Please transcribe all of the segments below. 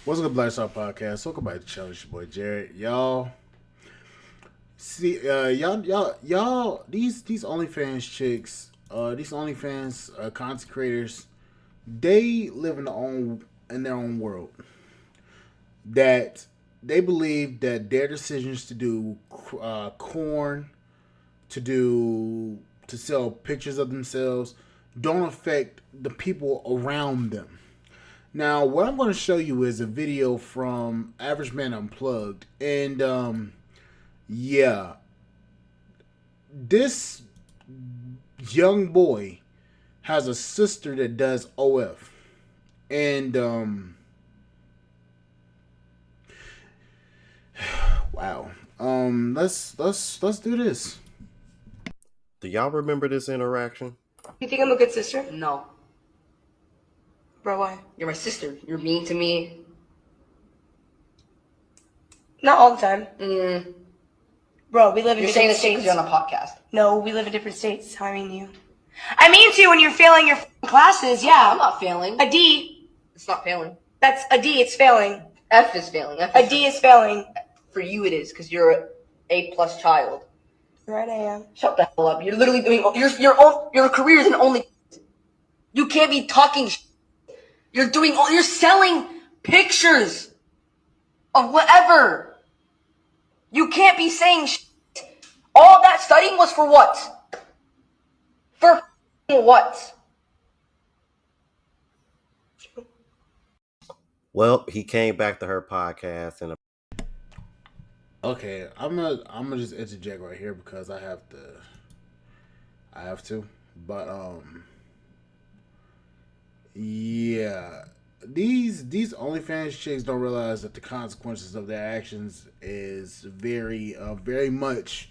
What's up, Black Star Podcast? Welcome back to the show. It's your boy Jared. Y'all, see, y'all, these OnlyFans chicks, these OnlyFans content creators, they live in their own world. That they believe that their decisions to do corn, to sell pictures of themselves, don't affect the people around them. Now, what I'm going to show you is a video from Average Man Unplugged, and yeah, this young boy has a sister that does OF, and wow, let's do this. Do y'all remember this interaction? You think I'm a good sister? No. Bro, why? You're my sister. You're mean to me. Not all the time. Bro, we live in You're saying different this thing because states. you're on a podcast. No, we live in different states. That's how I mean to you. I mean to you when you're failing your classes, I'm yeah. not failing. A D. It's not failing. That's a D, it's failing. F is failing. A D is failing. For you it is, because you're an A+ child. Right, I am. Shut the hell up. You're literally doing your career is an only. You can't be talking. You're selling pictures of whatever. You can't be saying. All that studying was for what? For what? Well, he came back to her podcast and Okay, I'm gonna just interject right here because I have to, but yeah, these OnlyFans chicks don't realize that the consequences of their actions is very much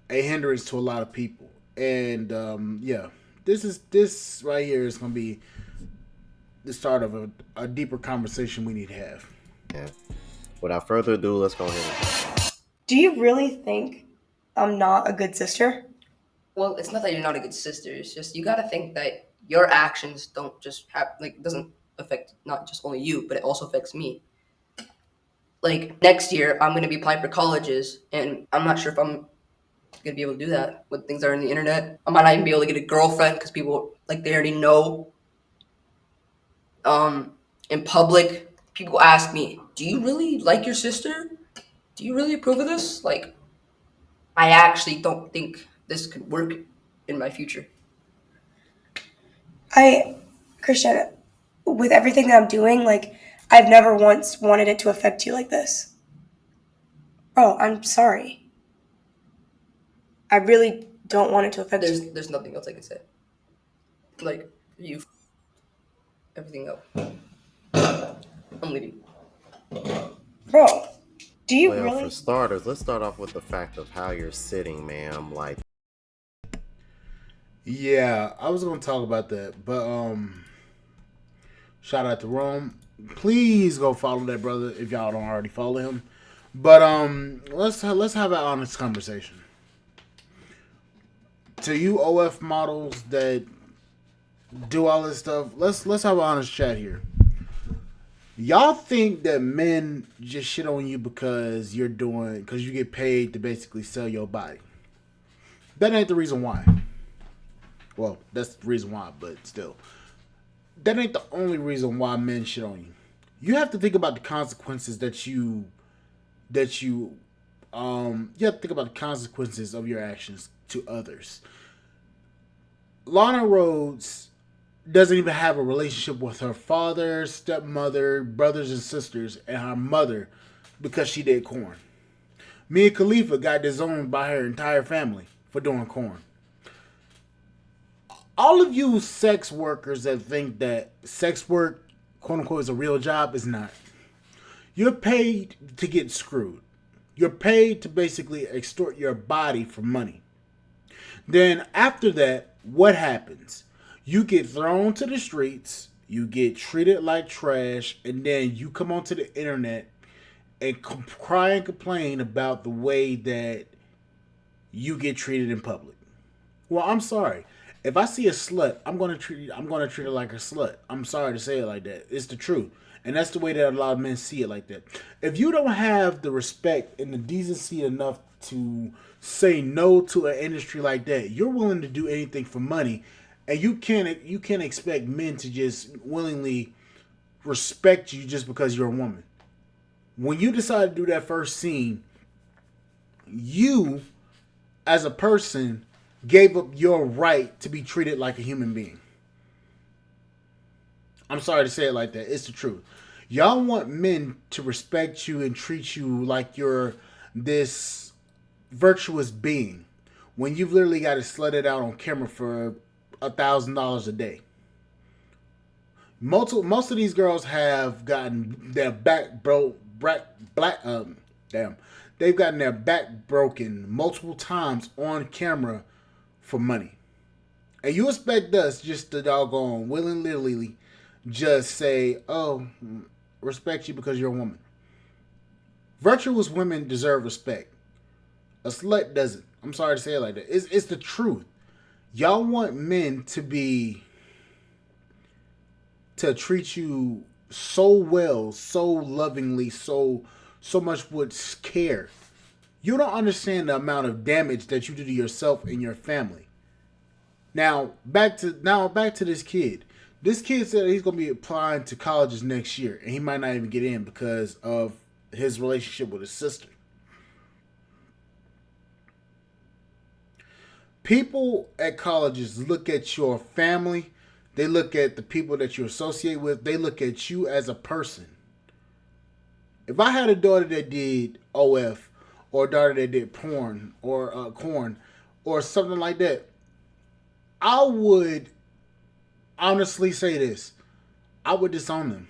a hindrance to a lot of people, and yeah, this right here is gonna be the start of a deeper conversation we need to have. yeah. Without further ado, let's go ahead. Do you really think I'm not a good sister? Well, it's not that you're not a good sister. It's just you gotta think that your actions don't just have doesn't affect not just only you, but it also affects me. Like next year, I'm gonna be applying for colleges, and I'm not sure if I'm gonna be able to do that with things that are on the internet. I might not even be able to get a girlfriend because people they already know. In public, people ask me, "Do you really like your sister? Do you really approve of this?" Like, I actually don't think this could work in my future. Christian, with everything that I'm doing, I've never once wanted it to affect you like this. Oh, I'm sorry. I really don't want it to affect you. There's nothing else I can say. Like, you everything else. I'm leaving. Bro, do you Well, really? for starters, let's start off with the fact of how you're sitting, ma'am. Like, Yeah, I was gonna talk about that, but shout out to Rome. Please go follow that brother if y'all don't already follow him. But let's have an honest conversation. To you OF models that do all this stuff, let's have an honest chat here. Y'all think that men just shit on you because you get paid to basically sell your body. That ain't the reason why. Well, that's the reason why, but still. That ain't the only reason why men shit on you. You have to think about the consequences you have to think about the consequences of your actions to others. Lana Rhodes doesn't even have a relationship with her father, stepmother, brothers and sisters, and her mother because she did corn. Mia Khalifa got disowned by her entire family for doing corn. All of you sex workers that think that sex work, quote unquote, is a real job, is not. You're paid to get screwed. You're paid to basically extort your body for money. Then after that, what happens? You get thrown to the streets, you get treated like trash, and then you come onto the internet and cry and complain about the way that you get treated in public. Well, I'm sorry. If I see a slut, I'm gonna treat her like a slut. I'm sorry to say it like that. It's the truth. And that's the way that a lot of men see it like that. If you don't have the respect and the decency enough to say no to an industry like that, you're willing to do anything for money, and you can't expect men to just willingly respect you just because you're a woman. When you decide to do that first scene, you as a person gave up your right to be treated like a human being. I'm sorry to say it like that. It's the truth. Y'all want men to respect you and treat you like you're this virtuous being when you've literally got to slut it out on camera for $1,000 a day. Most of these girls have gotten their back broke, damn, they've gotten their back broken multiple times on camera for money. And you expect us just to doggone willingly just say, oh, respect you because you're a woman. Virtuous women deserve respect. A slut doesn't. I'm sorry to say it like that. It's the truth. Y'all want men to treat you so well, so lovingly, so much with care. You don't understand the amount of damage that you do to yourself and your family. Now back to this kid. This kid said he's gonna be applying to colleges next year, and he might not even get in because of his relationship with his sister. People at colleges look at your family. They look at the people that you associate with. They look at you as a person. If I had a daughter that did OF, or a daughter that did porn, or corn, or something like that, I would honestly say this: I would disown them,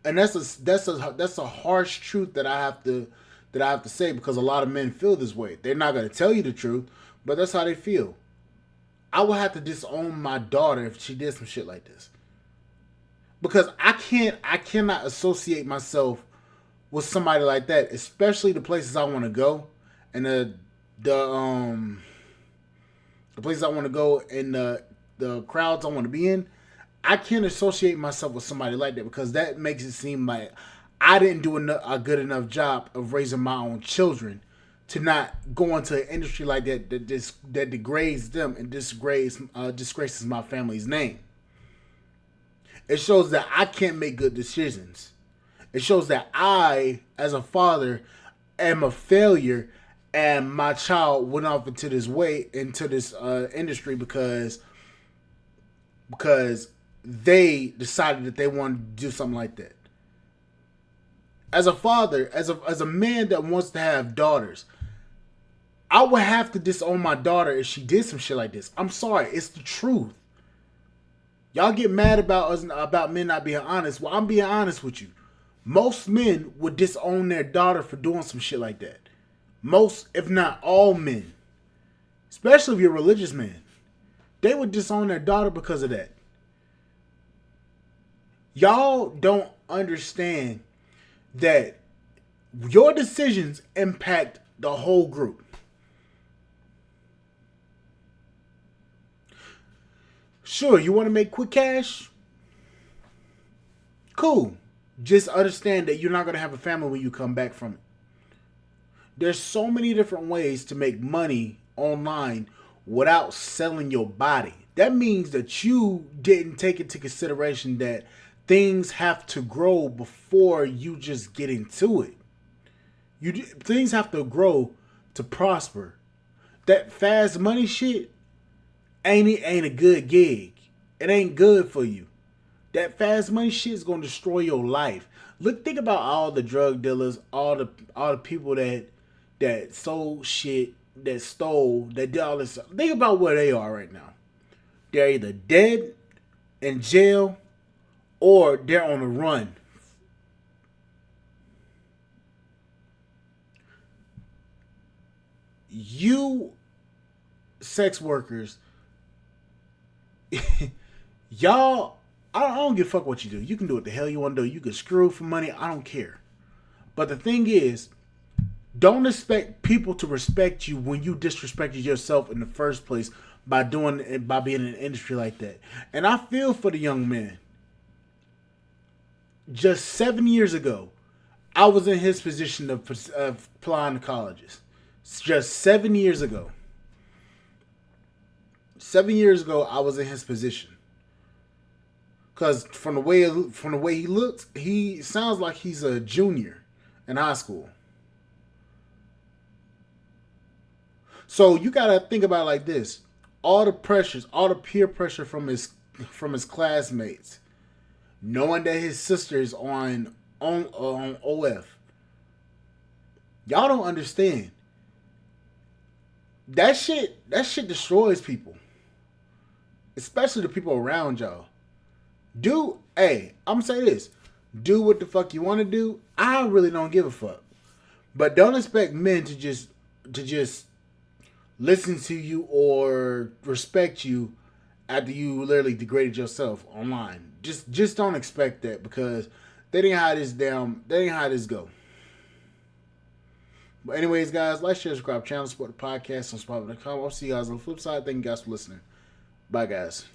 and that's a harsh truth that I have to say, because a lot of men feel this way. They're not going to tell you the truth, but that's how they feel. I would have to disown my daughter if she did some shit like this, because I cannot associate myself with somebody like that, especially the places I want to go, and the places I want to go, and the crowds I want to be in. I can't associate myself with somebody like that, because that makes it seem like I didn't do a good enough job of raising my own children to not go into an industry like that that degrades them and disgraces my family's name. It shows that I can't make good decisions. It shows that I, as a father, am a failure, and my child went off into this industry because they decided that they wanted to do something like that. As a father, as a man that wants to have daughters, I would have to disown my daughter if she did some shit like this. I'm sorry, it's the truth. Y'all get mad about men not being honest. Well, I'm being honest with you. Most men would disown their daughter for doing some shit like that. Most, if not all men, especially if you're a religious man, they would disown their daughter because of that. Y'all don't understand that your decisions impact the whole group. Sure, you want to make quick cash? Cool. Just understand that you're not going to have a family when you come back from it. There's so many different ways to make money online without selling your body. That means that you didn't take into consideration that things have to grow before you just get into it. Things have to grow to prosper. That fast money shit ain't a good gig. It ain't good for you. That fast money shit is gonna destroy your life. Think about all the drug dealers, all the people that sold shit, that stole, that did all this stuff. Think about where they are right now. They're either dead, in jail, or they're on the run. You sex workers, y'all, I don't give a fuck what you do. You can do what the hell you want to do. You can screw for money. I don't care. But the thing is, don't expect people to respect you when you disrespected yourself in the first place by doing it, by being in an industry like that. And I feel for the young man. Just 7 years ago, I was in his position of applying to colleges. It's just 7 years ago. 7 years ago, I was in his position. Cause from the way he looks, he sounds like he's a junior in high school. So you gotta think about it like this: all the pressures, all the peer pressure from his classmates, knowing that his sister is on OF. Y'all don't understand. That shit destroys people, especially the people around y'all. I'm gonna say this: do what the fuck you want to do. I really don't give a fuck, but don't expect men to just listen to you or respect you after you literally degraded yourself online. Just don't expect that, because that ain't how this go. But anyways, guys, like, share, subscribe, channel, support the podcast on Spotify.com. I'll see you guys on the flip side. Thank you guys for listening. Bye, guys.